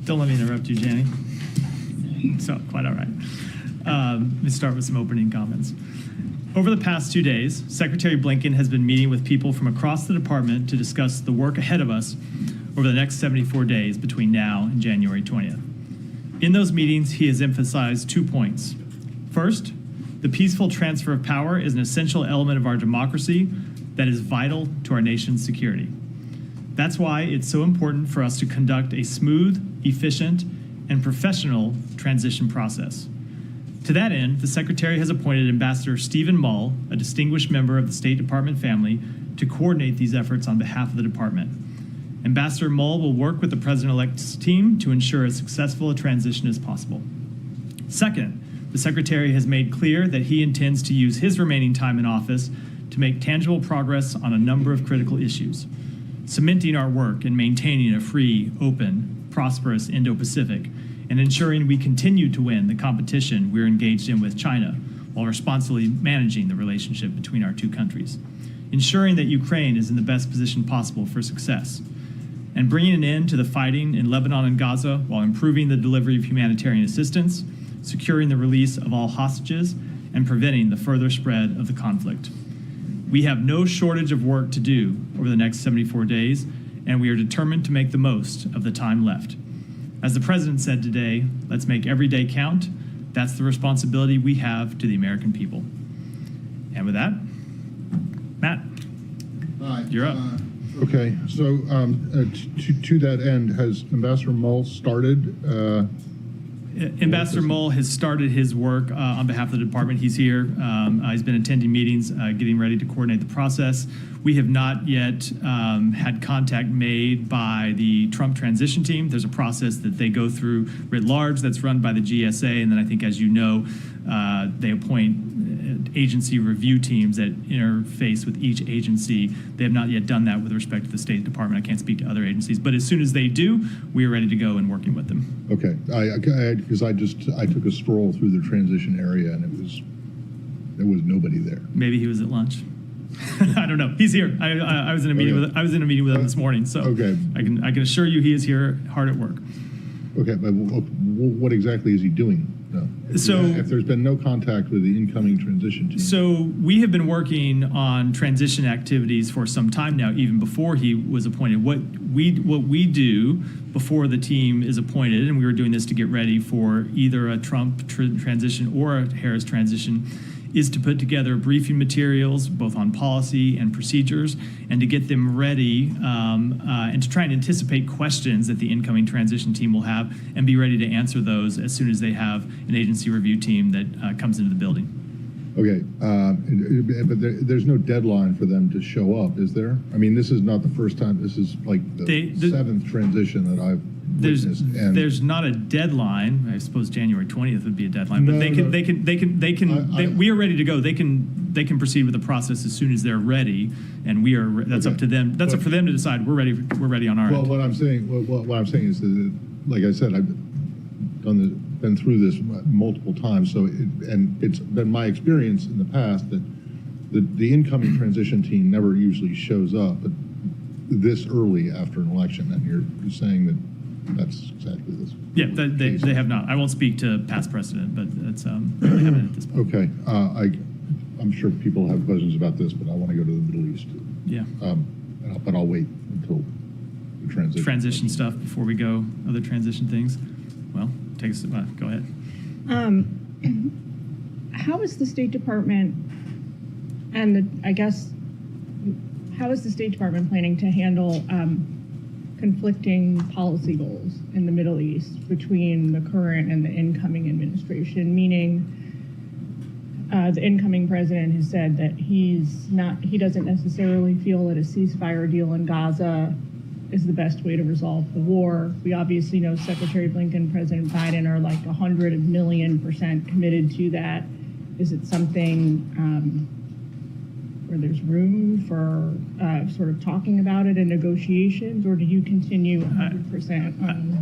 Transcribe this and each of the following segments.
Don't let me interrupt you, Janny. So, quite all right. Let me start with some opening comments. Over the past 2 days, Secretary Blinken has been meeting with people from across the department to discuss the work ahead of us over the next 74 days between now and January 20th. In those meetings, he has emphasized 2 points. First, the peaceful transfer of power is an essential element of our democracy that is vital to our nation's security. That's why it's so important for us to conduct a smooth, efficient, and professional transition process. To that end, the Secretary has appointed Ambassador Stephen Mull, a distinguished member of the State Department family, to coordinate these efforts on behalf of the department. Ambassador Mull will work with the President-elect's team to ensure as successful a transition as possible. Second, the Secretary has made clear that he intends to use his remaining time in office to make tangible progress on a number of critical issues, cementing our work in maintaining a free, open, prosperous Indo-Pacific, and ensuring we continue to win the competition we're engaged in with China while responsibly managing the relationship between our two countries, ensuring that Ukraine is in the best position possible for success, and bringing an end to the fighting in Lebanon and Gaza while improving the delivery of humanitarian assistance, securing the release of all hostages, and preventing the further spread of the conflict. We have no shortage of work to do over the next 74 days, and we are determined to make the most of the time left. As the President said today, let's make every day count. That's the responsibility we have to the American people. And with that, Matt, you're up. Okay, so to that end, has Ambassador Mull started? Ambassador Mull has started his work on behalf of the department. He's here. He's been attending meetings, getting ready to coordinate the process. We have not yet had contact made by the Trump transition team. There's a process that they go through writ large that's run by the GSA, and then I think, as you know, they appoint agency review teams that interface with each agency. They have not yet done that with respect to the State Department. I can't speak to other agencies, but as soon as they do, we are ready to go and working with them. Okay, because I took a stroll through the transition area and there was nobody there. Maybe he was at lunch. I don't know. He's here. I was in a meeting with him this morning, so okay. I can assure you he is here, hard at work. Okay, but what exactly is he doing? No. If there's been no contact with the incoming transition team. So we have been working on transition activities for some time now, even before he was appointed. What we do before the team is appointed, and we were doing this to get ready for either a Trump transition or a Harris transition, is to put together briefing materials, both on policy and procedures, and to get them ready and to try and anticipate questions that the incoming transition team will have and be ready to answer those as soon as they have an agency review team that comes into the building. Okay, but there's no deadline for them to show up, is there? I mean, this is not the first time. This is like the seventh transition that I've witnessed. There's not a deadline. I suppose January 20th would be a deadline, but we are ready to go. They can proceed with the process as soon as they're ready, and we are. That's up to them. That's up for them to decide. We're ready. We're ready on our end. Well, what I'm saying is that, like I said, I've been through this multiple times. So, it's been my experience in the past that the incoming transition team never usually shows up this early after an election, and you're saying that that's exactly this. Yeah, they have not. I won't speak to past precedent, but it's they haven't at this point. Okay, I'm sure people have questions about this, but I want to go to the Middle East. Yeah. But I'll wait until the transition stuff before we go. Other transition things. Well, take us. Go ahead. How is the State Department how is the State Department planning to handle conflicting policy goals in the Middle East between the current and the incoming administration? Meaning, the incoming president has said that he doesn't necessarily feel that a ceasefire deal in Gaza is the best way to resolve the war. We obviously know Secretary Blinken and President Biden are like 100,000,000% committed to that. Is it something where there's room for sort of talking about it in negotiations, or do you continue 100% on?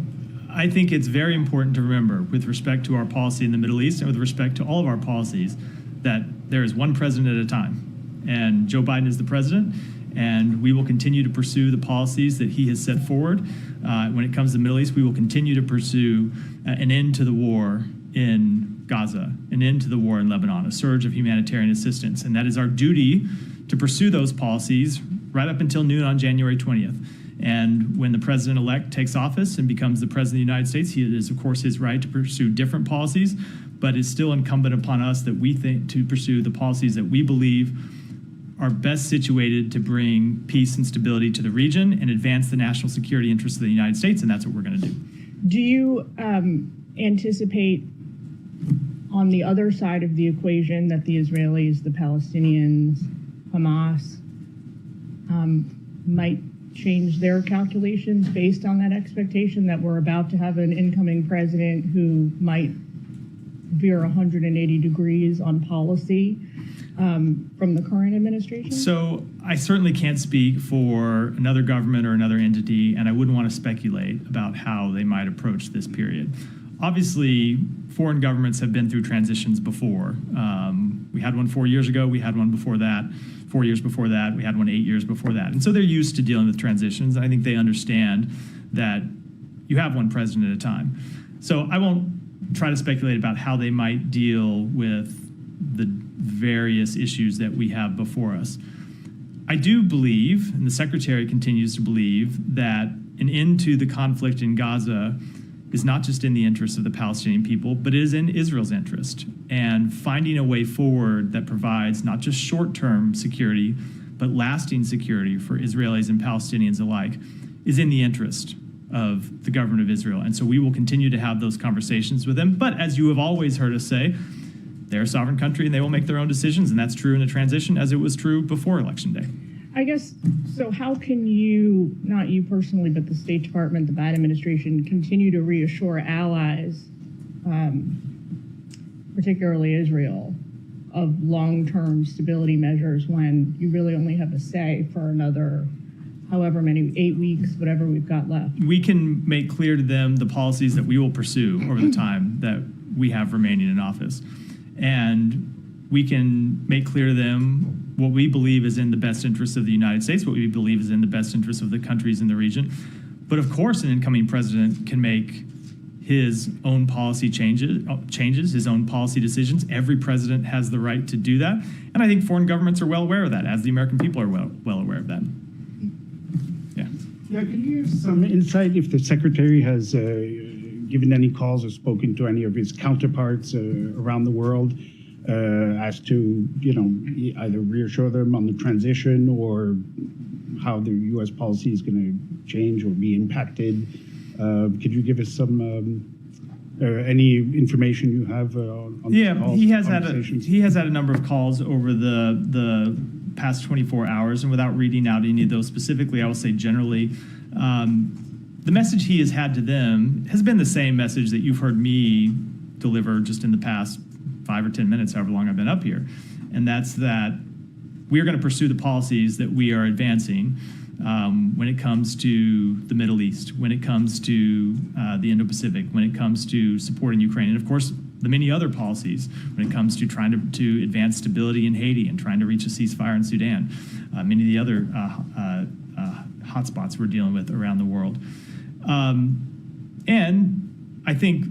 I think it's very important to remember, with respect to our policy in the Middle East and with respect to all of our policies, that there is one president at a time. And Joe Biden is the president, and we will continue to pursue the policies that he has set forward. When it comes to the Middle East, we will continue to pursue an end to the war in Gaza, an end to the war in Lebanon, a surge of humanitarian assistance. And that is our duty to pursue those policies right up until noon on January 20th. And when the president-elect takes office and becomes the president of the United States, it is, of course, his right to pursue different policies, but it's still incumbent upon us that we think to pursue the policies that we believe are best situated to bring peace and stability to the region and advance the national security interests of the United States, and that's what we're going to do. Do you anticipate on the other side of the equation that the Israelis, the Palestinians, Hamas might change their calculations based on that expectation that we're about to have an incoming president who might veer 180 degrees on policy from the current administration? So I certainly can't speak for another government or another entity, and I wouldn't want to speculate about how they might approach this period. Obviously, foreign governments have been through transitions before. We had one 4 years ago, we had one before that, 4 years before that, we had one 8 years before that. And so they're used to dealing with transitions. I think they understand that you have one president at a time. So I won't try to speculate about how they might deal with the various issues that we have before us. I do believe, and the Secretary continues to believe, that an end to the conflict in Gaza is not just in the interest of the Palestinian people, but it is in Israel's interest. And finding a way forward that provides not just short-term security, but lasting security for Israelis and Palestinians alike is in the interest of the government of Israel. And so we will continue to have those conversations with them. But as you have always heard us say, they're a sovereign country and they will make their own decisions. And that's true in the transition as it was true before Election Day. I guess, so how can you, not you personally, but the State Department, the Biden administration, continue to reassure allies, particularly Israel, of long-term stability measures when you really only have a say for another however many, 8 weeks, whatever we've got left? We can make clear to them the policies that we will pursue over the time that we have remaining in office. And we can make clear to them what we believe is in the best interest of the United States, what we believe is in the best interest of the countries in the region. But of course, an incoming president can make his own policy changes, his own policy decisions. Every president has the right to do that. And I think foreign governments are well aware of that, as the American people are well aware of that. Yeah. Yeah, can you give some insight if the Secretary has given any calls or spoken to any of his counterparts around the world as to, either reassure them on the transition or how the U.S. policy is going to change or be impacted? Could you give us some any information you have on calls, he has had a number of calls over the past 24 hours, and without reading out any of those specifically, I will say generally, the message he has had to them has been the same message that you've heard me deliver just in the past 5 or 10 minutes, however long I've been up here. And that's that we are going to pursue the policies that we are advancing when it comes to the Middle East, when it comes to the Indo-Pacific, when it comes to supporting Ukraine, and of course, the many other policies when it comes to trying to advance stability in Haiti and trying to reach a ceasefire in Sudan, many of the other hotspots we're dealing with around the world. And I think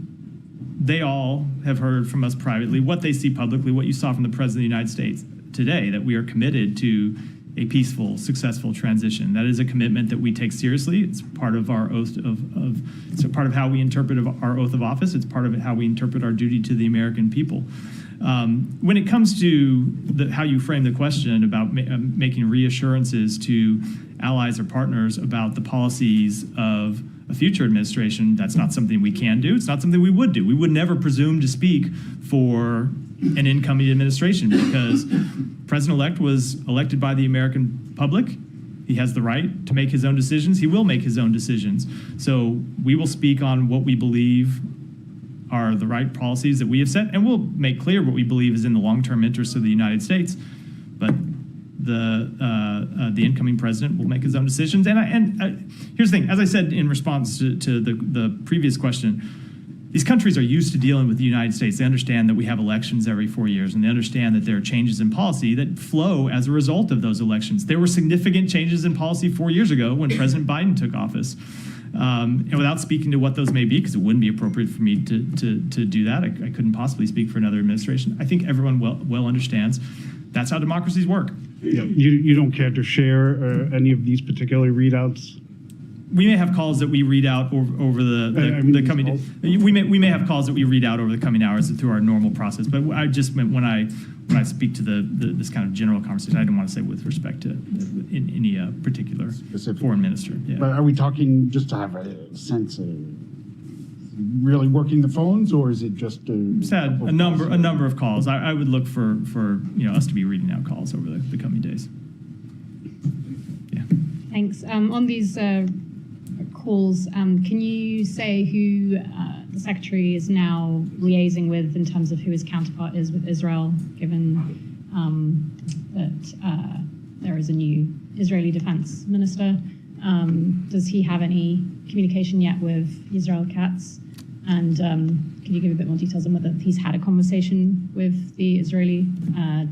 they all have heard from us privately what they see publicly, what you saw from the President of the United States today, that we are committed to a peaceful, successful transition. That is a commitment that we take seriously. It's part of our oath it's a part of how we interpret our oath of office. It's part of how we interpret our duty to the American people. When it comes to how you frame the question about making reassurances to allies or partners about the policies of a future administration, that's not something we can do. It's not something we would do. We would never presume to speak for an incoming administration because President-elect was elected by the American public. He has the right to make his own decisions. He will make his own decisions. So we will speak on what we believe are the right policies that we have set, and we'll make clear what we believe is in the long-term interests of the United States. But the incoming president will make his own decisions. And here's the thing: as I said in response to the previous question, these countries are used to dealing with the United States. They understand that we have elections every 4 years, and they understand that there are changes in policy that flow as a result of those elections. There were significant changes in policy 4 years ago when President Biden took office. And without speaking to what those may be, because it wouldn't be appropriate for me to do that, I couldn't possibly speak for another administration. I think everyone well understands that's how democracies work. Yeah. You don't care to share any of these particular readouts? We may have calls that we read out over the coming days. We may have calls that we read out over the coming hours through our normal process. But I just meant when I speak to this kind of general conversation, I don't want to say with respect to any particular Specific. foreign minister. Yeah. But are we talking just to have a sense of really working the phones, or is it just Just had a number of calls. I would look for us to be reading out calls over the coming days. Yeah. Thanks. On these calls, can you say who the Secretary is now liaising with in terms of who his counterpart is with Israel, given that there is a new Israeli defense minister? Does he have any communication yet with Israel Katz? And can you give a bit more details on whether he's had a conversation with the Israeli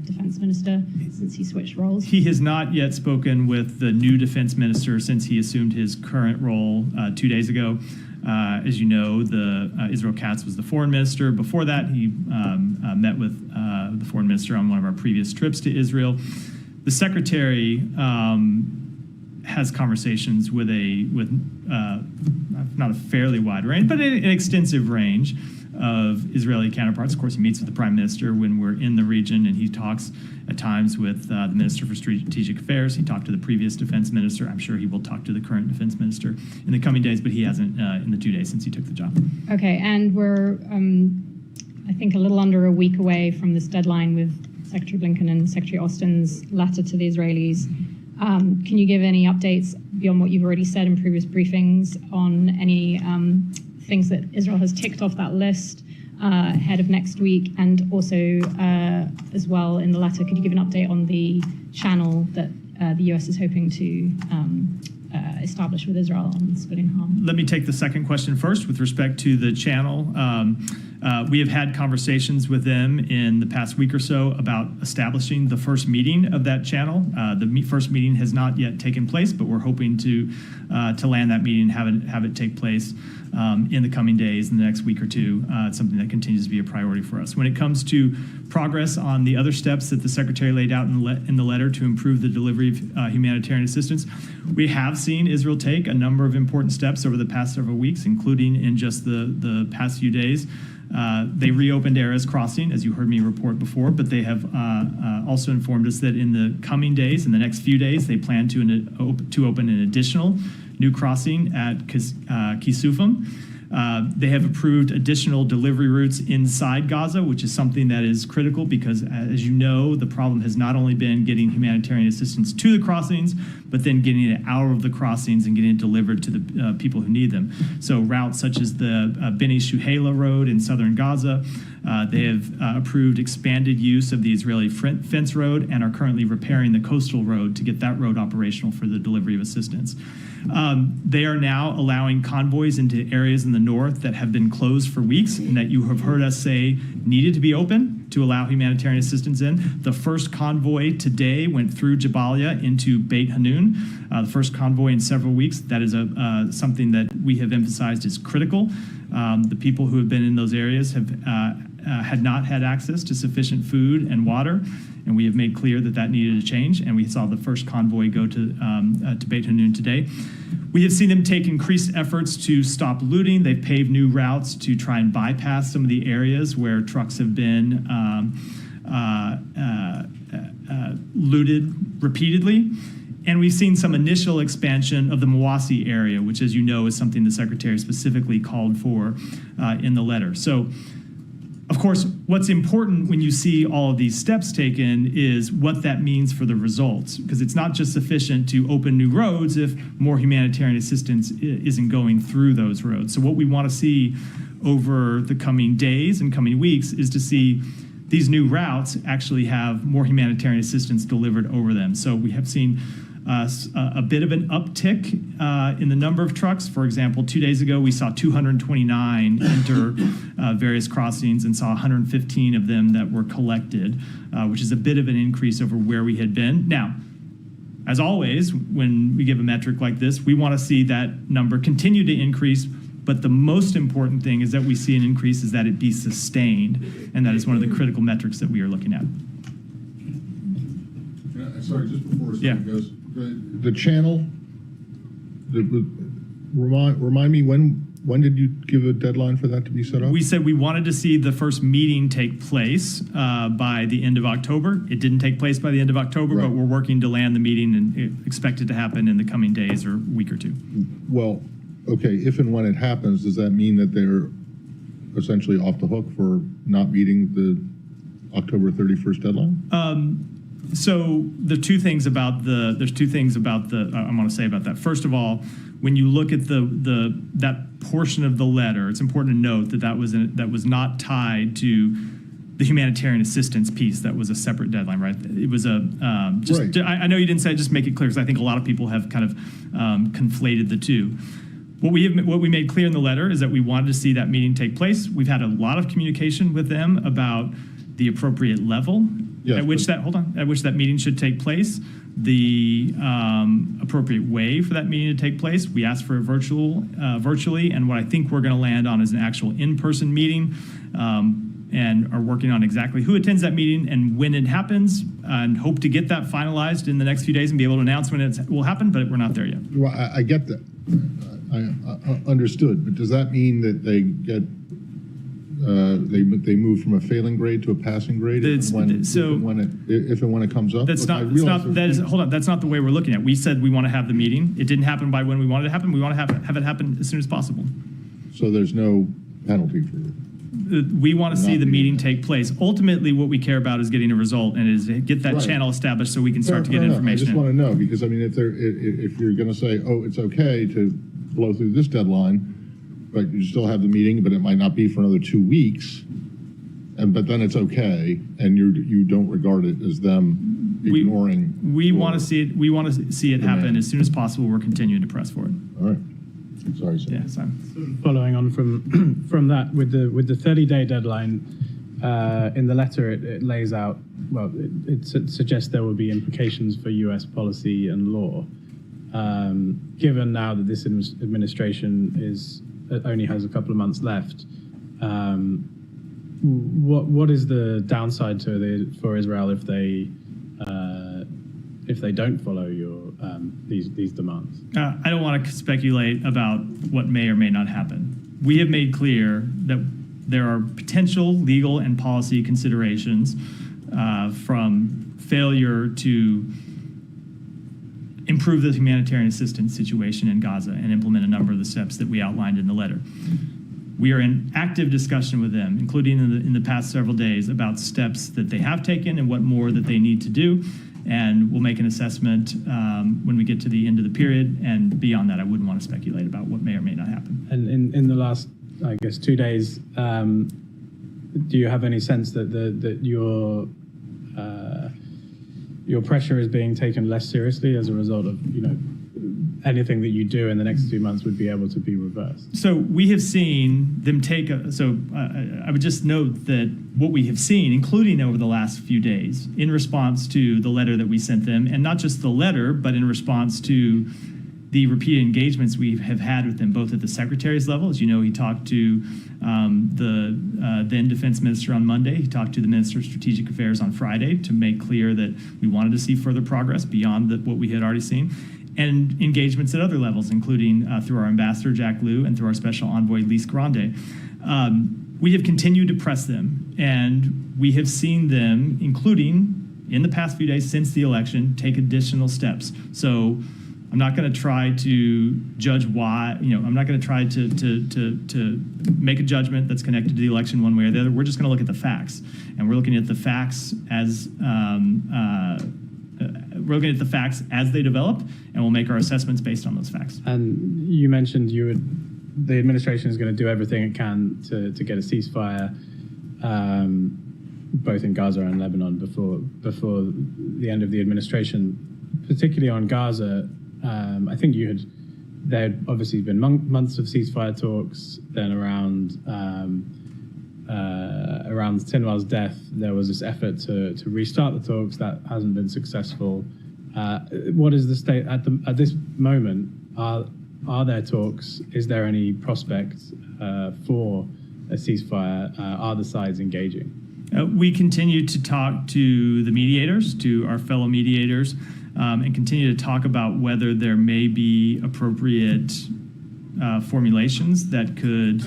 defense minister since he switched roles? He has not yet spoken with the new defense minister since he assumed his current role 2 days ago. As you know, Israel Katz was the foreign minister. Before that, he met with the foreign minister on one of our previous trips to Israel. The secretary has conversations with not a fairly wide range, but an extensive range of Israeli counterparts. Of course, he meets with the prime minister when we're in the region, and he talks at times with the minister for strategic affairs. He talked to the previous defense minister. I'm sure he will talk to the current defense minister in the coming days, but he hasn't in the 2 days since he took the job. Okay, and we're, I think, a little under a week away from this deadline with Secretary Blinken and Secretary Austin's letter to the Israelis. Can you give any updates beyond what you've already said in previous briefings on any things that Israel has ticked off that list ahead of next week? And also, as well, in the letter, could you give an update on the channel that the U.S. is hoping to establish with Israel on civilian harm? Let me take the second question first with respect to the channel. We have had conversations with them in the past week or so about establishing the first meeting of that channel. The first meeting has not yet taken place, but we're hoping to land that meeting and have it take place in the coming days, in the next week or two. It's something that continues to be a priority for us. When it comes to progress on the other steps that the Secretary laid out in the letter to improve the delivery of humanitarian assistance, we have seen Israel take a number of important steps over the past several weeks, including in just the past few days. They reopened Erez Crossing, as you heard me report before, but they have also informed us that in the coming days, in the next few days, they plan to open an additional new crossing at Kisufim. They have approved additional delivery routes inside Gaza, which is something that is critical because, as you know, the problem has not only been getting humanitarian assistance to the crossings, but then getting it out of the crossings and getting it delivered to the people who need them. So routes such as the Beni Shuhela Road in southern Gaza, they have approved expanded use of the Israeli fence road and are currently repairing the coastal road to get that road operational for the delivery of assistance. They are now allowing convoys into areas in the north that have been closed for weeks and that you have heard us say needed to be open to allow humanitarian assistance in. The first convoy today went through Jabalia into Beit Hanun, the first convoy in several weeks. That is something that we have emphasized is critical. The people who have been in those areas have had not had access to sufficient food and water, and we have made clear that that needed to change, and we saw the first convoy go to Beit Hanun today. We have seen them take increased efforts to stop looting. They've paved new routes to try and bypass some of the areas where trucks have been looted repeatedly. And we've seen some initial expansion of the Mawasi area, which, as you know, is something the Secretary specifically called for in the letter. So, of course, what's important when you see all of these steps taken is what that means for the results, because it's not just sufficient to open new roads if more humanitarian assistance isn't going through those roads. So what we want to see over the coming days and coming weeks is to see these new routes actually have more humanitarian assistance delivered over them. So we have seen a bit of an uptick in the number of trucks. For example, 2 days ago, we saw 229 enter various crossings and saw 115 of them that were collected, which is a bit of an increase over where we had been. Now, as always, when we give a metric like this, we want to see that number continue to increase. But the most important thing is that we see an increase is that it be sustained. And that is one of the critical metrics that we are looking at. Sorry, just before Yeah. goes, the channel, remind me, when did you give a deadline for that to be set up? We said we wanted to see the first meeting take place by the end of October. It didn't take place by the end of October, Right. but we're working to land the meeting and expect it to happen in the coming days or week or two. Well, okay, if and when it happens, does that mean that they're essentially off the hook for not meeting the October 31st deadline? So there's two things about I want to say about that. First of all, when you look at that portion of the letter, it's important to note that was not tied to the humanitarian assistance piece. That was a separate deadline, right? It was Right. I know you didn't say it, just make it clear, because I think a lot of people have kind of conflated the two. What we made clear in the letter is that we wanted to see that meeting take place. We've had a lot of communication with them about the appropriate level Yes, at which that meeting should take place, the appropriate way for that meeting to take place. We asked for it virtually, and what I think we're going to land on is an actual in-person meeting, and are working on exactly who attends that meeting and when it happens, and hope to get that finalized in the next few days and be able to announce when it will happen, but we're not there yet. Well, I get that. I understood, but does that mean that they get they move from a failing grade to a passing grade if and when it comes up? That's not the way we're looking at it. We said we want to have the meeting. It didn't happen by when we wanted it to happen. We want to have it happen as soon as possible. So there's no penalty for it. We want to see the meeting take place. Ultimately, what we care about is getting a result and is get that Right. channel established so we can start to get information. I just in. want to know, because I mean, if you're going to say, oh, it's okay to blow through this deadline, but you still have the meeting, but it might not be for another 2 weeks, but then it's okay, and you don't regard it as them ignoring. We want to see it. We want to see it happen demand. as soon as possible. We're continuing to press for it. All right. Sorry, sir. Yeah. So. Following on from that, with the 30-day deadline, in the letter it lays out, well, it suggests there will be implications for U.S. policy and law. Given now that this administration only has a couple of months left, what is the downside for Israel if they don't follow these demands? I don't want to speculate about what may or may not happen. We have made clear that there are potential legal and policy considerations from failure to improve the humanitarian assistance situation in Gaza and implement a number of the steps that we outlined in the letter. We are in active discussion with them, including in the past several days, about steps that they have taken and what more that they need to do. And we'll make an assessment when we get to the end of the period. And beyond that, I wouldn't want to speculate about what may or may not happen. And in the last, I guess, 2 days, do you have any sense that your pressure is being taken less seriously as a result of, anything that you do in the next 2 months would be able to be reversed? So we have seen them take I would just note that what we have seen, including over the last few days, in response to the letter that we sent them, and not just the letter, but in response to the repeated engagements we have had with them, both at the secretary's level. As you know, he talked to the then defense minister on Monday. He talked to the minister of strategic affairs on Friday to make clear that we wanted to see further progress beyond what we had already seen. And engagements at other levels, including through our ambassador, Jack Lew, and through our special envoy, Lise Grande. We have continued to press them, and we have seen them, including in the past few days since the election, take additional steps. So I'm not going to try to judge why, I'm not going to try to make a judgment that's connected to the election one way or the other. We're just going to look at the facts, and we're looking at the facts as they develop, and we'll make our assessments based on those facts. And you mentioned the administration is going to do everything it can to get a ceasefire, both in Gaza and Lebanon before the end of the administration. particularly on Gaza, I think there had obviously been months of ceasefire talks. Then around Sinwar's death, there was this effort to restart the talks that hasn't been successful. What is the state at this moment? Are there talks? Is there any prospect for a ceasefire? Are the sides engaging? We continue to talk to the mediators, to our fellow mediators, and continue to talk about whether there may be appropriate formulations that could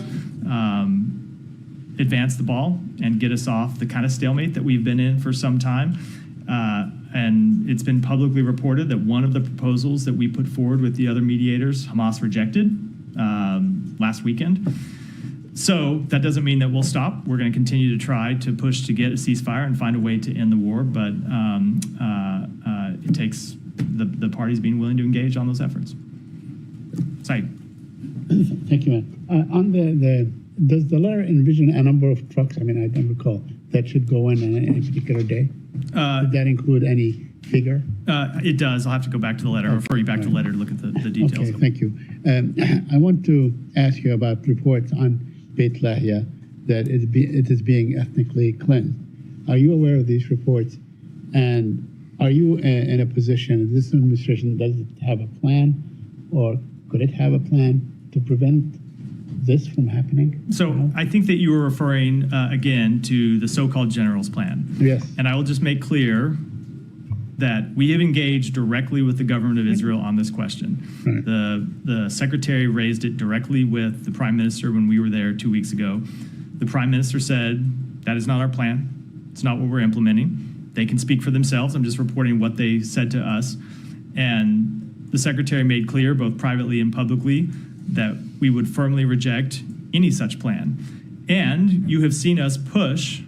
advance the ball and get us off the kind of stalemate that we've been in for some time. And it's been publicly reported that one of the proposals that we put forward with the other mediators, Hamas rejected last weekend. So that doesn't mean that we'll stop. We're going to continue to try to push to get a ceasefire and find a way to end the war, but it takes the parties being willing to engage on those efforts. Saeed. Thank you, man. Does the letter envision a number of trucks? I mean, I don't recall that should go in on any particular day. Did that include any figure? It does. I'll have to go back to the letter, refer you back to the letter to look at the details. Okay, thank you. I want to ask you about reports on Beit Lahia that it is being ethnically cleansed. Are you aware of these reports? And are you in a position, this administration, does it have a plan, or could it have a plan to prevent this from happening? So I think that you were referring again to the so-called general's plan. Yes. And I will just make clear that we have engaged directly with the government of Israel on this question. Right. The secretary raised it directly with the prime minister when we were there 2 weeks ago. The prime minister said, that is not our plan. It's not what we're implementing. They can speak for themselves. I'm just reporting what they said to us. And the secretary made clear, both privately and publicly, that we would firmly reject any such plan. And you have seen us push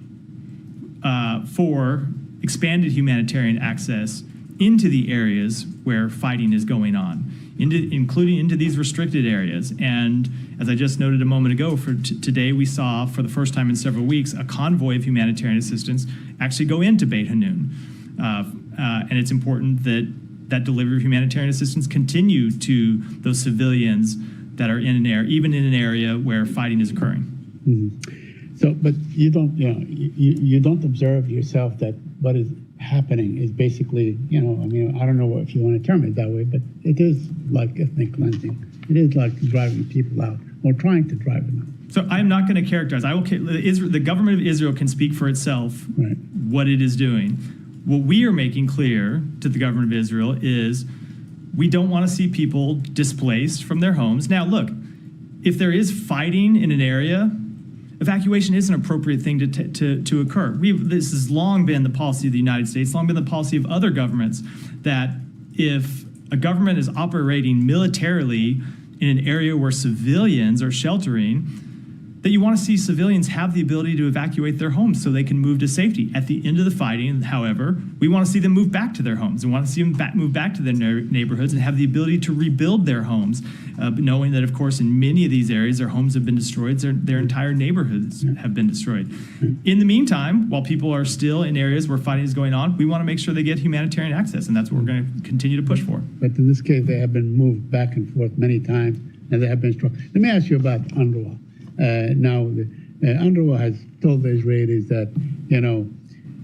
for expanded humanitarian access into the areas where fighting is going on, including into these restricted areas. And as I just noted a moment ago, today we saw, for the first time in several weeks, a convoy of humanitarian assistance actually go into Beit Hanun. And it's important that delivery of humanitarian assistance continue to those civilians that are in even in an area where fighting is occurring. Mm-hmm. So, but you don't observe yourself that what is happening is basically, I mean, I don't know if you want to term it that way, but it is like ethnic cleansing. It is like driving people out or trying to drive them out. So I'm not going to characterize. The government of Israel can speak for itself what it is doing. What we are making clear to the government of Israel is we don't want to see people displaced from their homes. Now, look, if there is fighting in an area, evacuation is an appropriate thing to occur. This has long been the policy of the United States, long been the policy of other governments, that if a government is operating militarily in an area where civilians are sheltering, that you want to see civilians have the ability to evacuate their homes so they can move to safety. At the end of the fighting, however, we want to see them move back to their homes and want to see them move back to their neighborhoods and have the ability to rebuild their homes, knowing that, of course, in many of these areas, their homes have been destroyed, their entire neighborhoods have been destroyed. In the meantime, while people are still in areas where fighting is going on, we want to make sure they get humanitarian access, and that's what we're going to continue to push for. But in this case, they have been moved back and forth many times, and they have been struck. Let me ask you about UNRWA. Now, UNRWA has told the Israelis that,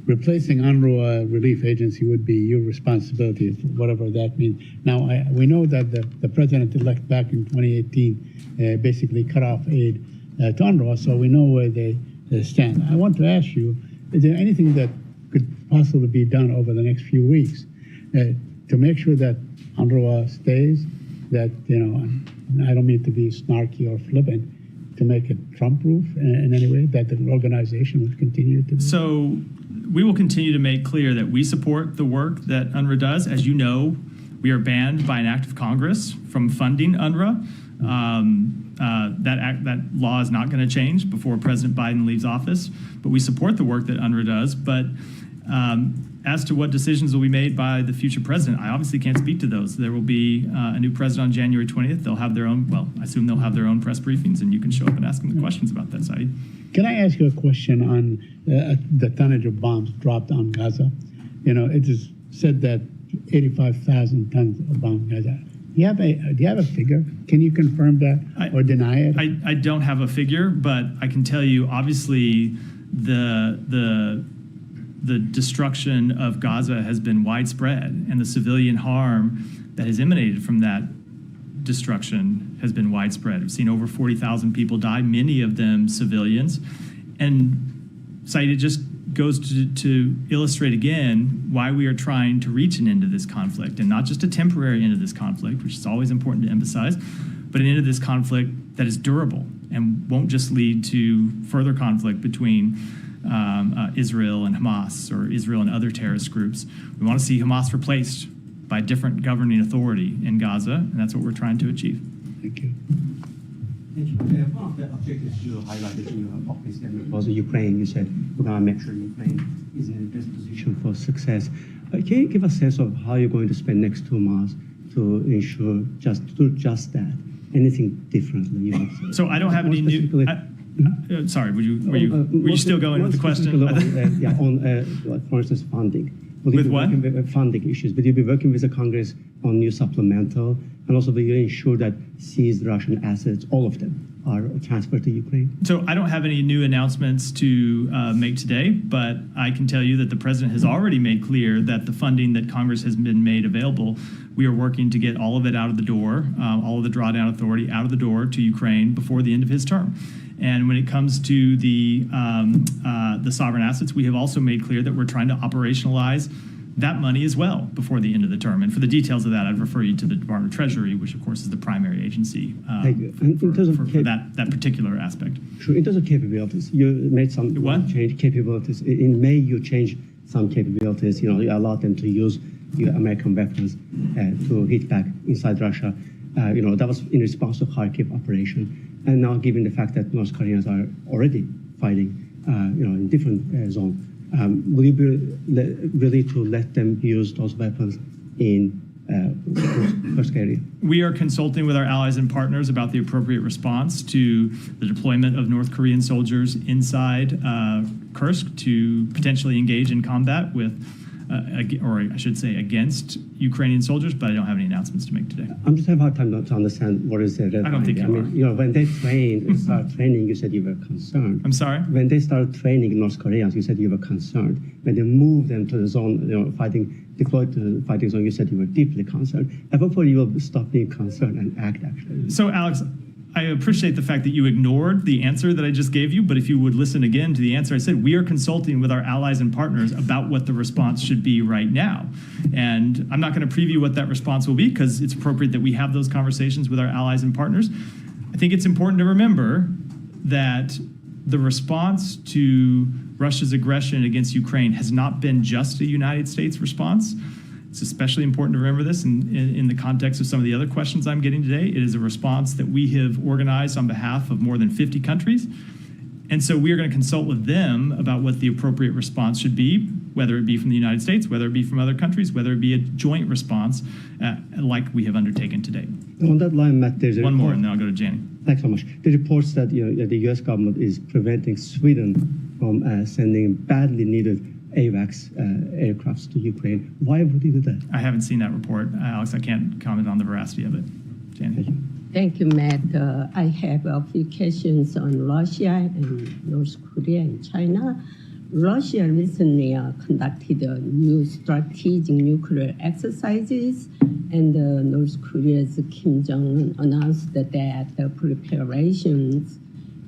replacing UNRWA relief agency would be your responsibility, whatever that means. Now, we know that the president-elect back in 2018 basically cut off aid to UNRWA, so we know where they stand. I want to ask you, is there anything that could possibly be done over the next few weeks to make sure that UNRWA stays, that, I don't mean to be snarky or flippant, to make it Trump-proof in any way, that the organization would continue to be? So we will continue to make clear that we support the work that UNRWA does. As you know, we are banned by an act of Congress from funding UNRWA. That law is not going to change before President Biden leaves office, but we support the work that UNRWA does. But as to what decisions will be made by the future president, I obviously can't speak to those. There will be a new president on January 20th. They'll have their own, I assume they'll have their own press briefings, and you can show up and ask them the questions about that, Saeed. Can I ask you a question on the tonnage of bombs dropped on Gaza? It is said that 85,000 tons of bombing has happened. Do you have a figure? Can you confirm that or deny it? I don't have a figure, but I can tell you, obviously, the destruction of Gaza has been widespread, and the civilian harm that has emanated from that destruction has been widespread. We've seen over 40,000 people die, many of them civilians. And Said, it just goes to illustrate again why we are trying to reach an end to this conflict, and not just a temporary end to this conflict, which is always important to emphasize, but an end to this conflict that is durable and won't just lead to further conflict between Israel and Hamas, or Israel and other terrorist groups. We want to see Hamas replaced by a different governing authority in Gaza, and that's what we're trying to achieve. Thank you. One of the objectives you highlighted in your office was Ukraine. You said we're going to make sure Ukraine is in the best position for success. Can you give a sense of how you're going to spend next 2 months to ensure just that? Anything differently? So I don't have any new. Sorry, were you still going with the question? For instance, funding. With what? With funding issues. Will you be working with the Congress on new supplemental? And also, will you ensure that seized Russian assets, all of them, are transferred to Ukraine? So I don't have any new announcements to make today, but I can tell you that the president has already made clear that the funding that Congress has been made available, we are working to get all of it out of the door, all of the drawdown authority out of the door to Ukraine before the end of his term. And when it comes to the sovereign assets, we have also made clear that we're trying to operationalize that money as well before the end of the term. And for the details of that, I'd refer you to the Department of Treasury, which of course is the primary agency for that particular aspect. Sure. In terms of capabilities, you made some change capabilities. In May, you changed some capabilities. You allowed them to use your American weapons to hit back inside Russia. That was in response to Kharkiv operation. And now, given the fact that North Koreans are already fighting, in different zones, will you be ready to let them use those weapons in Kursk area? We are consulting with our allies and partners about the appropriate response to the deployment of North Korean soldiers inside Kursk to potentially engage in combat with, or I should say, against Ukrainian soldiers, but I don't have any announcements to make today. I'm just having a hard time to understand what is the red line. I don't think you are. When they start training, you said you were concerned. I'm sorry? When they started training North Koreans, you said you were concerned. When they moved them to the zone, deployed to the fighting zone, you said you were deeply concerned. And hopefully you will stop being concerned and act, actually. So, Alex, I appreciate the fact that you ignored the answer that I just gave you, but if you would listen again to the answer I said, we are consulting with our allies and partners about what the response should be right now. And I'm not going to preview what that response will be because it's appropriate that we have those conversations with our allies and partners. I think it's important to remember that the response to Russia's aggression against Ukraine has not been just a United States response. It's especially important to remember this in the context of some of the other questions I'm getting today. It is a response that we have organized on behalf of more than 50 countries. And so we are going to consult with them about what the appropriate response should be, whether it be from the United States, whether it be from other countries, whether it be a joint response like we have undertaken today. On that line, Matt, there's one more, and then I'll go to Jenny. Thanks so much. The reports that the U.S. government is preventing Sweden from sending badly needed AWACS aircrafts to Ukraine. Why would you do that? I haven't seen that report, Alex. I can't comment on the veracity of it. Jenny. Thank you, Matt. I have a few questions on Russia and North Korea and China. Russia recently conducted new strategic nuclear exercises, and North Korea's Kim Jong-un announced that the preparations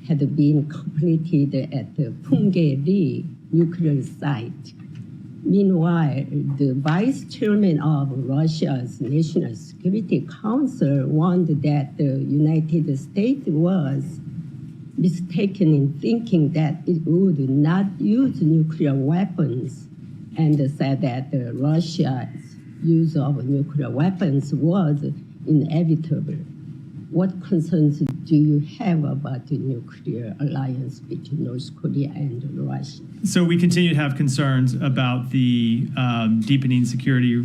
had been completed at the Punggye-ri nuclear site. Meanwhile, the vice chairman of Russia's National Security Council warned that the United States was mistaken in thinking that it would not use nuclear weapons, and said that Russia's use of nuclear weapons was inevitable. What concerns do you have about the nuclear alliance between North Korea and Russia? So we continue to have concerns about the deepening security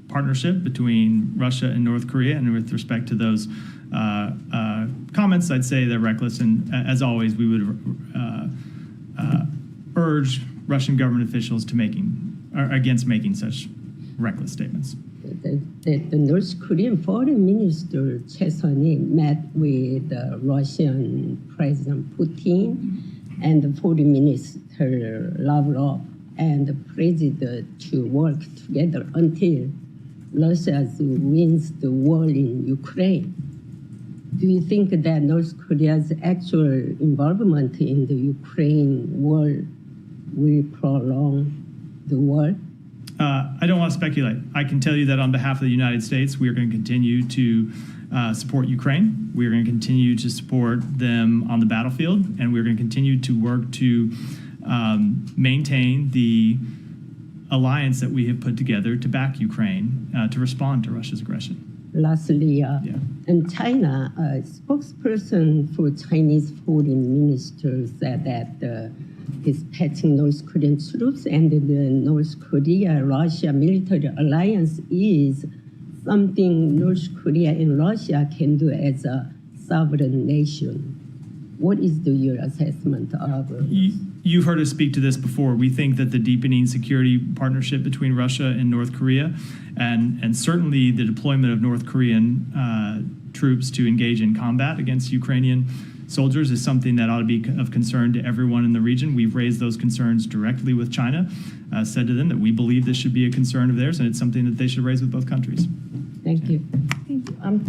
partnership between Russia and North Korea. And with respect to those comments, I'd say they're reckless. And as always, we would urge Russian government officials to against making such reckless statements. The North Korean Foreign Minister Choi Sun-il met with the Russian President Putin and the Foreign Minister Lavrov and the President to work together until Russia wins the war in Ukraine. Do you think that North Korea's actual involvement in the Ukraine war will prolong the war? I don't want to speculate. I can tell you that on behalf of the United States, we are going to continue to support Ukraine. We are going to continue to support them on the battlefield, and we're going to continue to work to maintain the alliance that we have put together to back Ukraine to respond to Russia's aggression. Lastly, in China, a spokesperson for Chinese foreign minister said that dispatching North Korean troops and the North Korea-Russia military alliance is something North Korea and Russia can do as a sovereign nation. What is your assessment of this? You've heard us speak to this before. We think that the deepening security partnership between Russia and North Korea, and certainly the deployment of North Korean troops to engage in combat against Ukrainian soldiers is something that ought to be of concern to everyone in the region. We've raised those concerns directly with China, said to them that we believe this should be a concern of theirs, and it's something that they should raise with both countries. Thank you.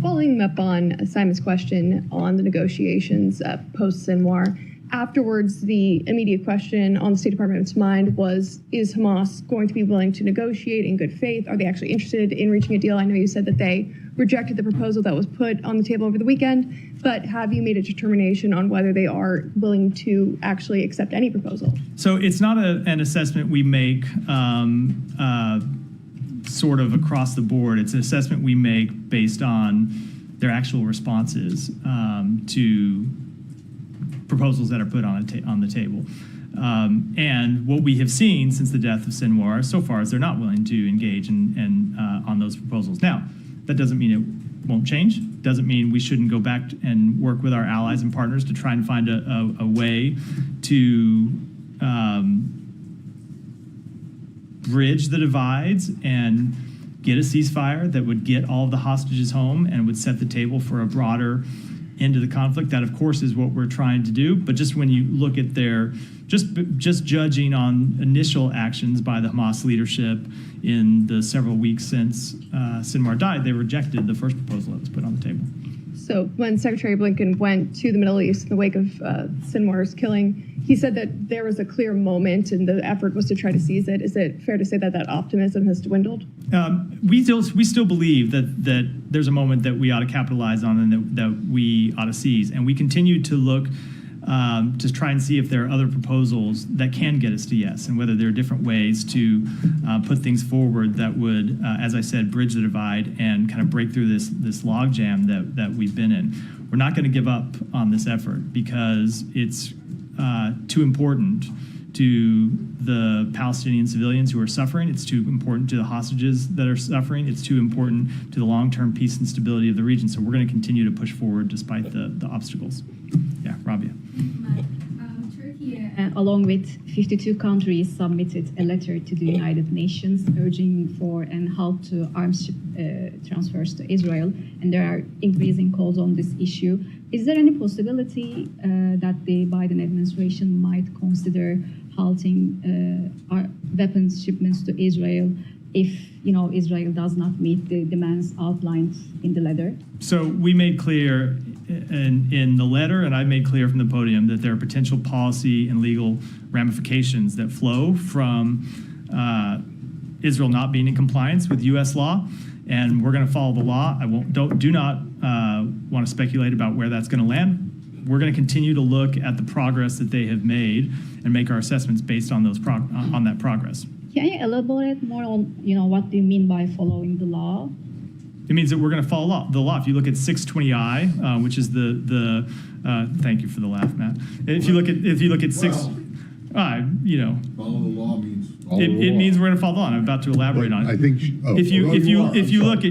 Following up on Simon's question on the negotiations post-Sinwar, afterwards, the immediate question on the State Department's mind was, is Hamas going to be willing to negotiate in good faith? Are they actually interested in reaching a deal? I know you said that they rejected the proposal that was put on the table over the weekend, but have you made a determination on whether they are willing to actually accept any proposal? So it's not an assessment we make sort of across the board. It's an assessment we make based on their actual responses to proposals that are put on the table. And what we have seen since the death of Sinwar so far is they're not willing to engage on those proposals. Now, that doesn't mean it won't change. Doesn't mean we shouldn't go back and work with our allies and partners to try and find a way to bridge the divides and get a ceasefire that would get all of the hostages home and would set the table for a broader end to the conflict. That, of course, is what we're trying to do. But just when you look at their, just judging on initial actions by the Hamas leadership in the several weeks since Sinwar died, they rejected the first proposal that was put on the table. So when Secretary Blinken went to the Middle East in the wake of Sinwar's killing, he said that there was a clear moment and the effort was to try to seize it. Is it fair to say that that optimism has dwindled? We still believe that there's a moment that we ought to capitalize on and that we ought to seize. And we continue to look to try and see if there are other proposals that can get us to yes, and whether there are different ways to put things forward that would, as I said, bridge the divide and kind of break through this logjam that we've been in. We're not going to give up on this effort because it's too important to the Palestinian civilians who are suffering. It's too important to the hostages that are suffering. It's too important to the long-term peace and stability of the region. So we're going to continue to push forward despite the obstacles. Yeah, Rabia. Turkey, along with 52 countries, submitted a letter to the United Nations urging for and halt to arms transfers to Israel, and there are increasing calls on this issue. Is there any possibility that the Biden administration might consider halting our weapons shipments to Israel if Israel does not meet the demands outlined in the letter? So we made clear in the letter, and I made clear from the podium, that there are potential policy and legal ramifications that flow from Israel not being in compliance with U.S. law, and we're going to follow the law. Do not want to speculate about where that's going to land. We're going to continue to look at the progress that they have made and make our assessments based on on that progress. Can you elaborate more on what do you mean by following the law? It means that we're going to follow the law. If you look at 620I, which is the thank you for the laugh, Matt. If you look at six, follow the law means it means we're going to follow the law. And I'm about to elaborate on it. I think if you look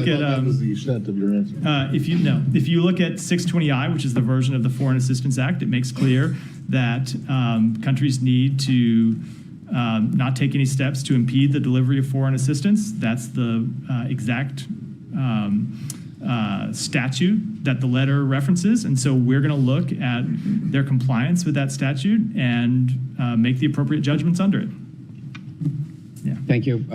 at that was the extent of your answer. if you look at 620I, which is the version of the Foreign Assistance Act, it makes clear that countries need to not take any steps to impede the delivery of foreign assistance. That's the exact statute that the letter references. And so we're going to look at their compliance with that statute and make the appropriate judgments under it. Yeah. Thank you.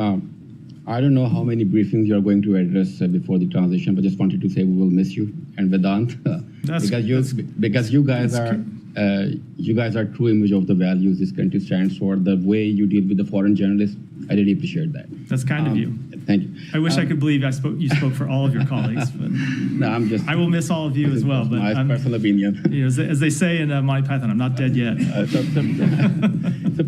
I don't know how many briefings you're going to address before the transition, but just wanted to say we will miss you and Vedant because you guys are true image of the values this country stands for. The way you deal with the foreign journalists, I really appreciate that. That's kind of you. Thank you. I wish I could believe you spoke for all of your colleagues, but No, I'm just. I will miss all of you as well. But My I'm, personal opinion. you know, as they say in Monty Python, I'm not dead yet. So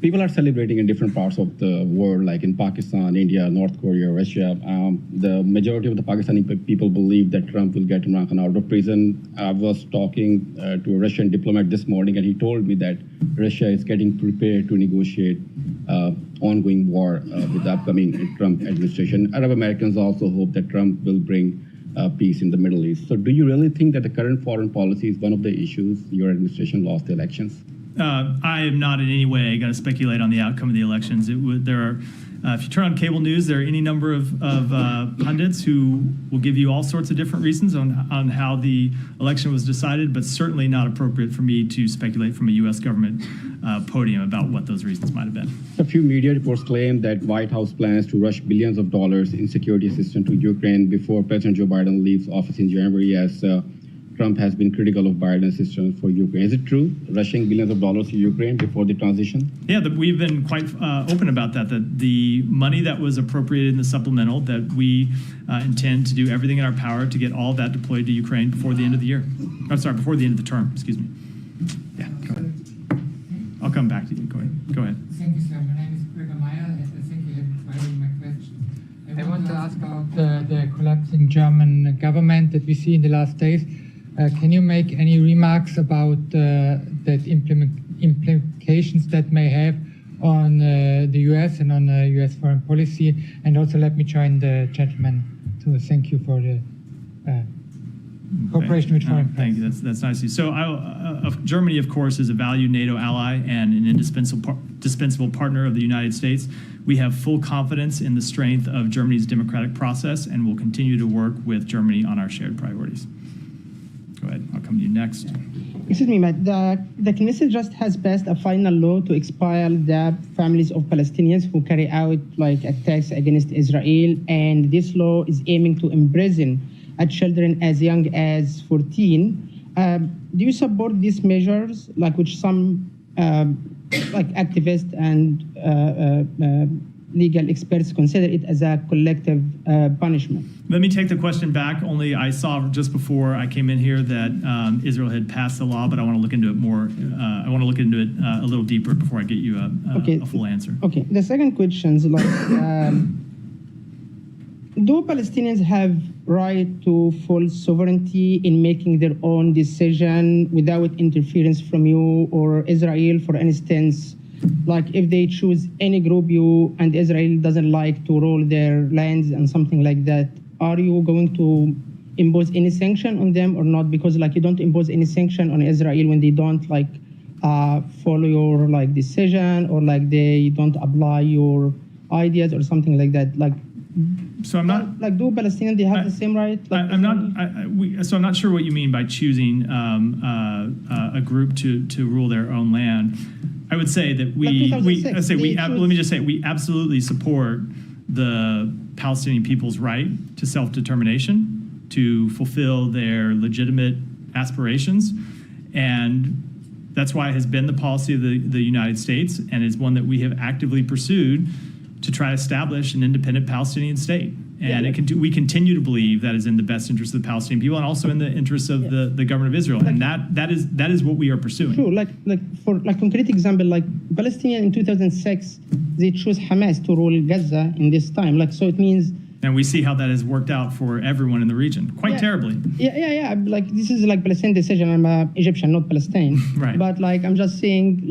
people are celebrating in different parts of the world, like in Pakistan, India, North Korea, Russia. The majority of the Pakistani people believe that Trump will get Imran Khan out of prison. I was talking to a Russian diplomat this morning, and he told me that Russia is getting prepared to negotiate ongoing war with the upcoming Trump administration. Arab Americans also hope that Trump will bring peace in the Middle East. So do you really think that the current foreign policy is one of the issues your administration lost the elections? I am not in any way going to speculate on the outcome of the elections. If you turn on cable news, there are any number of pundits who will give you all sorts of different reasons on how the election was decided, but certainly not appropriate for me to speculate from a U.S. government podium about what those reasons might have been. A few media reports claim that White House plans to rush billions of dollars in security assistance to Ukraine before President Joe Biden leaves office in January, as Trump has been critical of Biden's assistance for Ukraine. Is it true, rushing billions of dollars to Ukraine before the transition? Yeah, we've been quite open about that the money that was appropriated in the supplemental, that we intend to do everything in our power to get all that deployed to Ukraine before the end of the year. I'm sorry, before the end of the term, excuse me. Yeah, go ahead. I'll come back to you. Go ahead. Thank you, sir. My name is Gregor Meyer. Thank you for having my question. I want to ask about the collapsing German government that we see in the last days. Can you make any remarks about that implications that may have on the U.S. and on U.S. foreign policy? And also let me join the gentleman to thank you for the cooperation with foreign policy. Thank you. That's nice of you. So Germany, of course, is a valued NATO ally and an indispensable partner of the United States. We have full confidence in the strength of Germany's democratic process and will continue to work with Germany on our shared priorities. Go ahead. I'll come to you next. Excuse me, Matt. The Knesset just has passed a final law to expel the families of Palestinians who carry out attacks against Israel, and this law is aiming to imprison children as young as 14. Do you support these measures, which some activists and legal experts consider it as a collective punishment? Let me take the question back. Only I saw just before I came in here that Israel had passed the law, but I want to look into it more. I want to look into it a little deeper before I get you a full answer. Okay. The second question is do Palestinians have right to full sovereignty in making their own decision without interference from you or Israel, for instance? If they choose any group you and Israel doesn't like to rule their lands and something like that, are you going to impose any sanction on them or not? Because you don't impose any sanction on Israel when they don't follow your decision, or they don't apply your ideas or something like that. So I'm not do Palestinians, they have the same right? I'm not sure what you mean by choosing a group to rule their own land. I would say that let me just say we absolutely support the Palestinian people's right to self-determination, to fulfill their legitimate aspirations, and that's why it has been the policy of the United States, and is one that we have actively pursued to try to establish an independent Palestinian state. And we continue to believe that is in the best interest of the Palestinian people and also in the interests of the government of Israel. And that is what we are pursuing. True. For concrete example, Palestinians in 2006, they chose Hamas to rule Gaza in this time. So it means. And we see how that has worked out for everyone in the region, quite terribly. Yeah. This is Palestinian decision. I'm Egyptian, not Palestine. Right. But I'm just saying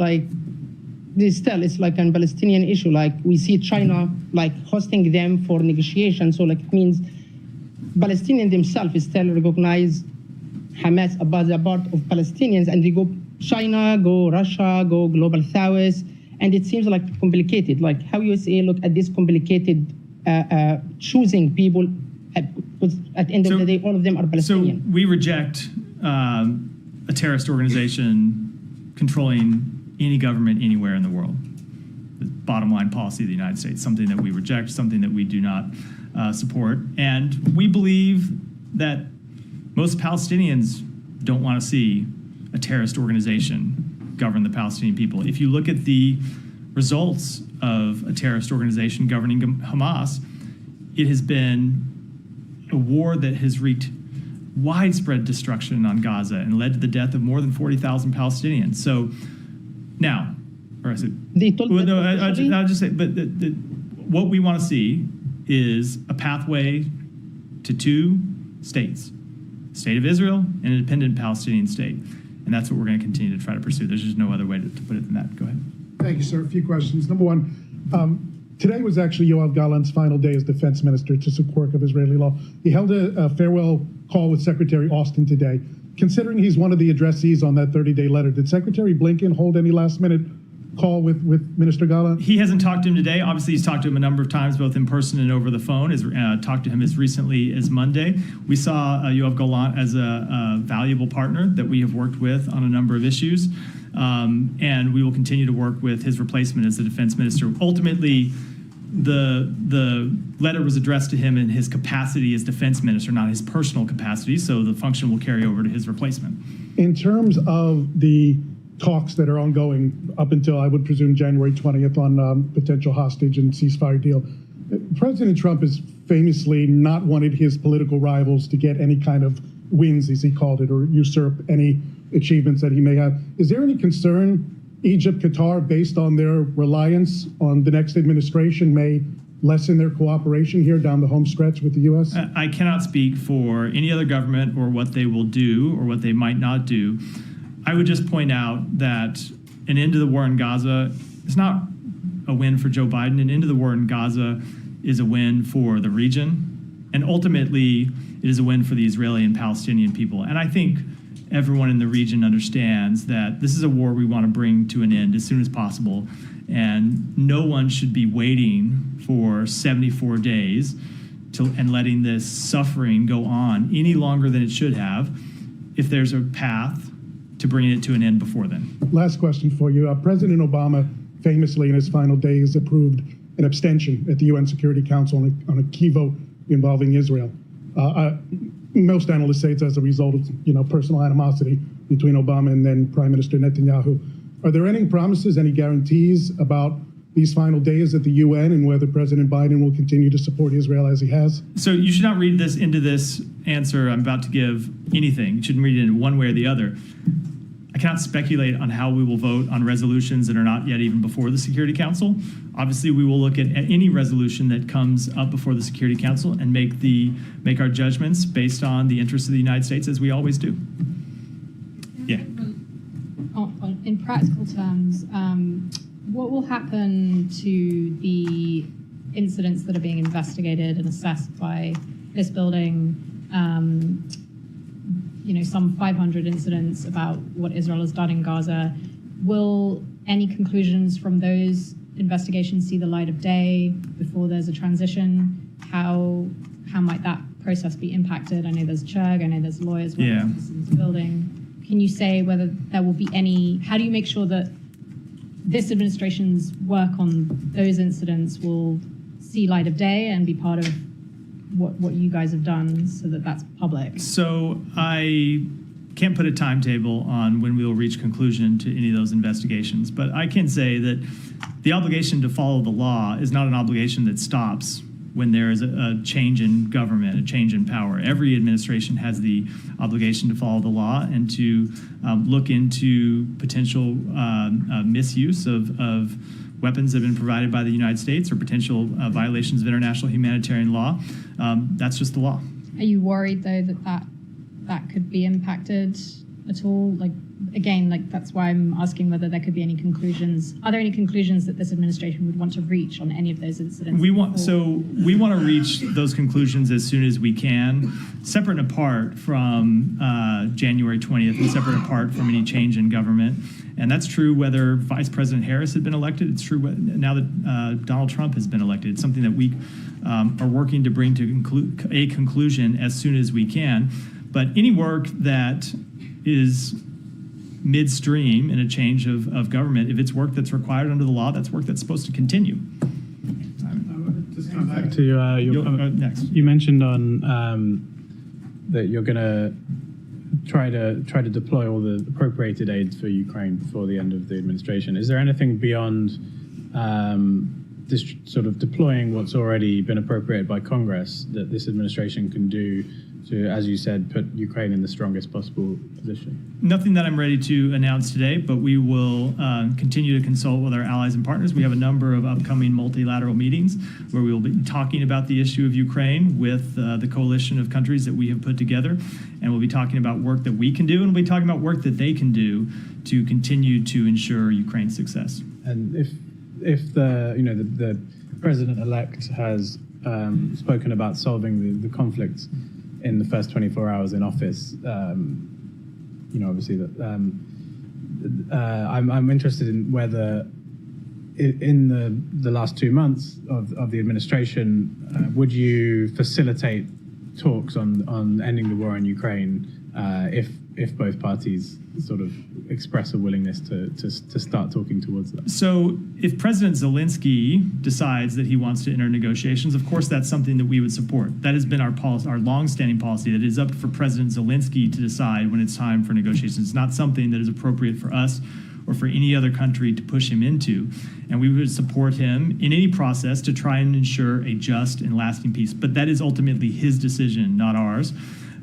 this still it's a Palestinian issue. We see China hosting them for negotiation. So it means Palestinians themselves still recognize Hamas about the part of Palestinians, and they go China, go Russia, go Global South, and it seems like complicated. Like how USA look at this complicated choosing people, because at the end of the day, all of them are Palestinian. So we reject a terrorist organization controlling any government anywhere in the world. The bottom line policy of the United States, something that we reject, something that we do not support. And we believe that most Palestinians don't want to see a terrorist organization govern the Palestinian people. If you look at the results of a terrorist organization governing Hamas, it has been a war that has wreaked widespread destruction on Gaza and led to the death of more than 40,000 Palestinians. So now, or is it? They told Well, no, I'll just say, but what we want to see is a pathway to two states, state of Israel and an independent Palestinian state. And that's what we're going to continue to try to pursue. There's just no other way to put it than that. Go ahead. Thank you, sir. A few questions. Number one, today was actually Yoav Gallant's final day as defense minister to support of Israeli law. He held a farewell call with Secretary Austin today. Considering he's one of the addressees on that 30-day letter, did Secretary Blinken hold any last-minute call with Minister Gallant? He hasn't talked to him today. Obviously, he's talked to him a number of times, both in person and over the phone. Has talked to him as recently as Monday. We saw Yoav Gallant as a valuable partner that we have worked with on a number of issues, and we will continue to work with his replacement as the defense minister. Ultimately, the letter was addressed to him in his capacity as defense minister, not his personal capacity, so the function will carry over to his replacement. In terms of the talks that are ongoing up until, I would presume, January 20th on potential hostage and ceasefire deal, President Trump has famously not wanted his political rivals to get any kind of wins, as he called it, or usurp any achievements that he may have. Is there any concern Egypt, Qatar, based on their reliance on the next administration, may lessen their cooperation here down the home stretch with the U.S.? I cannot speak for any other government or what they will do or what they might not do. I would just point out that an end to the war in Gaza is not a win for Joe Biden. An end to the war in Gaza is a win for the region. And ultimately, it is a win for the Israeli and Palestinian people. And I think everyone in the region understands that this is a war we want to bring to an end as soon as possible. And no one should be waiting for 74 days and letting this suffering go on any longer than it should have if there's a path to bringing it to an end before then. Last question for you. President Obama famously in his final days approved an abstention at the UN Security Council on a key vote involving Israel. Most analysts say it's as a result of personal animosity between Obama and then Prime Minister Netanyahu. Are there any promises, any guarantees about these final days at the UN and whether President Biden will continue to support Israel as he has? So you should not read this into this answer I'm about to give anything. You shouldn't read it in one way or the other. I cannot speculate on how we will vote on resolutions that are not yet even before the Security Council. Obviously, we will look at any resolution that comes up before the Security Council and make our judgments based on the interests of the United States, as we always do. Yeah. In practical terms, what will happen to the incidents that are being investigated and assessed by this building? Some 500 incidents about what Israel has done in Gaza. Will any conclusions from those investigations see the light of day before there's a transition? How might that process be impacted? I know there's Churg, I know there's lawyers working in this building. Can you say whether there will be any, how do you make sure that this administration's work on those incidents will see light of day and be part of what you guys have done so that that's public? So I can't put a timetable on when we will reach conclusion to any of those investigations, but I can say that the obligation to follow the law is not an obligation that stops when there is a change in government, a change in power. Every administration has the obligation to follow the law and to look into potential misuse of weapons that have been provided by the United States or potential violations of international humanitarian law. That's just the law. Are you worried, though, that could be impacted at all? Like, again, like that's why I'm asking whether there could be any conclusions. Are there any conclusions that this administration would want to reach on any of those incidents? We want to reach those conclusions as soon as we can, separate and apart from January 20th, and separate and apart from any change in government. And that's true whether Vice President Harris had been elected. It's true now that Donald Trump has been elected. It's something that we are working to bring to a conclusion as soon as we can. But any work that is midstream in a change of government, if it's work that's required under the law, that's work that's supposed to continue. Just come back to your comment. Next. You mentioned on that you're going to try to deploy all the appropriated aid for Ukraine before the end of the administration. Is there anything beyond this sort of deploying what's already been appropriated by Congress that this administration can do to, as you said, put Ukraine in the strongest possible position? Nothing that I'm ready to announce today, but we will continue to consult with our allies and partners. We have a number of upcoming multilateral meetings where we will be talking about the issue of Ukraine with the coalition of countries that we have put together, and we'll be talking about work that we can do, and we'll be talking about work that they can do to continue to ensure Ukraine's success. And if the president-elect has spoken about solving the conflict in the first 24 hours in office, obviously that I'm interested in whether in the last 2 months of the administration, would you facilitate talks on ending the war in Ukraine if both parties sort of express a willingness to start talking towards that? So if President Zelensky decides that he wants to enter negotiations, of course, that's something that we would support. That has been our policy, our longstanding policy, that it is up for President Zelensky to decide when it's time for negotiations. It's not something that is appropriate for us or for any other country to push him into. And we would support him in any process to try and ensure a just and lasting peace. But that is ultimately his decision, not ours.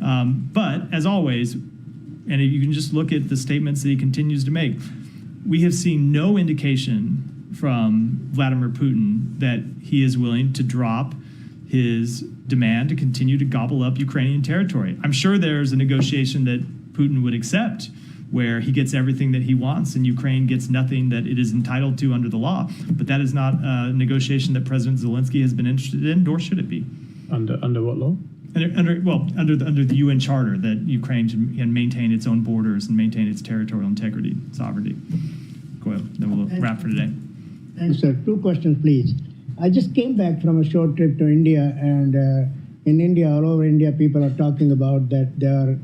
But as always, and you can just look at the statements that he continues to make, we have seen no indication from Vladimir Putin that he is willing to drop his demand to continue to gobble up Ukrainian territory. I'm sure there's a negotiation that Putin would accept where he gets everything that he wants and Ukraine gets nothing that it is entitled to under the law. But that is not a negotiation that President Zelensky has been interested in, nor should it be. Under what law? Under the UN Charter, that Ukraine can maintain its own borders and maintain its territorial integrity, sovereignty. Go ahead, then we'll wrap for today. Thanks, sir. 2 questions, please. I just came back from a short trip to India, and in India, all over India, people are talking about that there are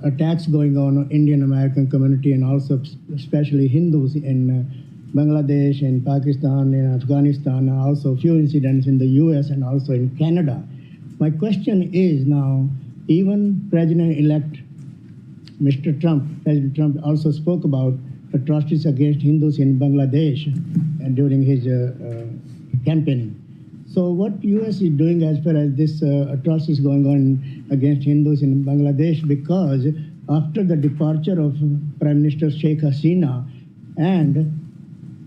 attacks going on Indian American community and also especially Hindus in Bangladesh, in Pakistan, in Afghanistan, and also a few incidents in the US and also in Canada. My question is now, even President-elect President Trump also spoke about atrocities against Hindus in Bangladesh during his campaigning. So what US is doing as far as this atrocities going on against Hindus in Bangladesh, because after the departure of Prime Minister Sheikh Hasina and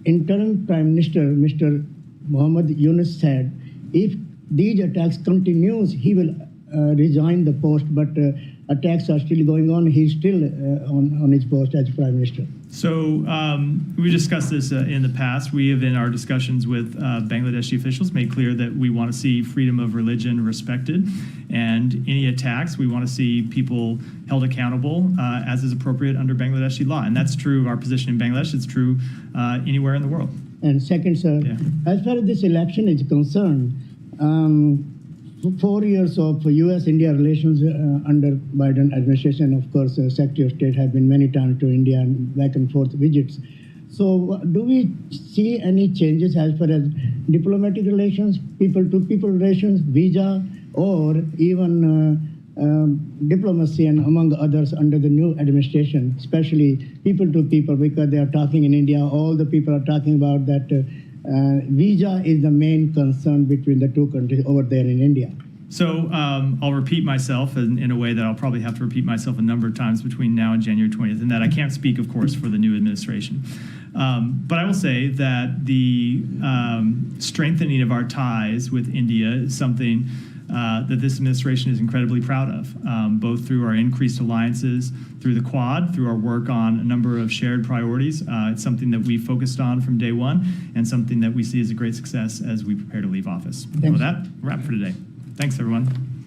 interim Prime Minister Mr. Muhammad Yunus said, if these attacks continues, he will resign the post, but attacks are still going on. He's still on his post as Prime Minister. So we discussed this in the past. We have, in our discussions with Bangladeshi officials, made clear that we want to see freedom of religion respected, and any attacks, we want to see people held accountable as is appropriate under Bangladeshi law. And that's true of our position in Bangladesh. It's true anywhere in the world. And second, sir, as far as this election is concerned, 4 years of U.S.-India relations under Biden administration, of course, Secretary of State has been many times to India and back and forth visits. So do we see any changes as far as diplomatic relations, people-to-people relations, visa, or even diplomacy and among others under the new administration, especially people-to-people, because they are talking in India, all the people are talking about that visa is the main concern between the two countries over there in India. So I'll repeat myself in a way that I'll probably have to repeat myself a number of times between now and January 20th, and that I can't speak, of course, for the new administration. But I will say that the strengthening of our ties with India is something that this administration is incredibly proud of, both through our increased alliances, through the Quad, through our work on a number of shared priorities. It's something that we focused on from day one and something that we see as a great success as we prepare to leave office. Thanks. With that, wrap for today. Thanks, everyone.